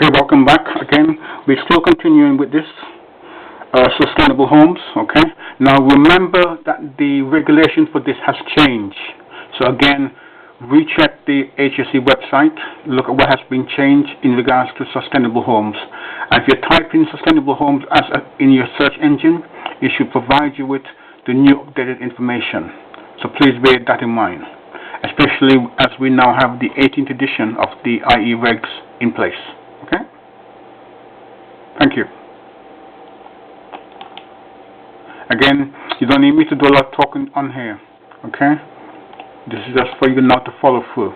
Okay, welcome back again. We're still continuing with this sustainable homes. Okay, now remember that the regulation for this has changed. So again, recheck the HSE website, look at what has been changed in regards to sustainable homes. And if you type in sustainable homes in your search engine, it should provide you with the new updated information. So please bear that in mind, especially as we now have the 18th edition of the IE regs in place. Okay? Thank you. Again, you don't need me to do a lot of talking on here. Okay? This is just for you not to follow through.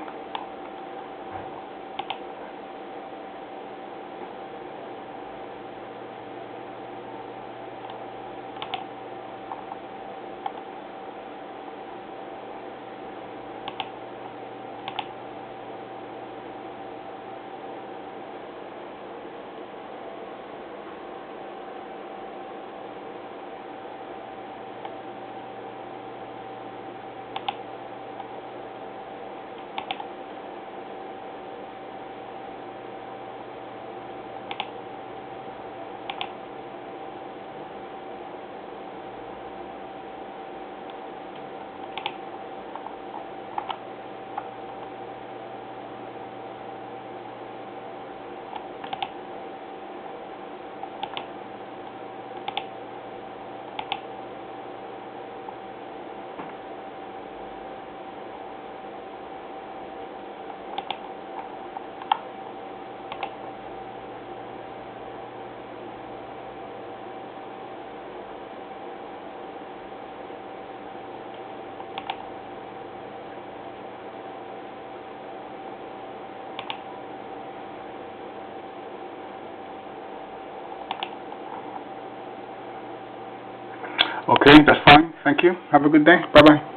Okay, that's fine. Thank you. Have a good day. Bye-bye.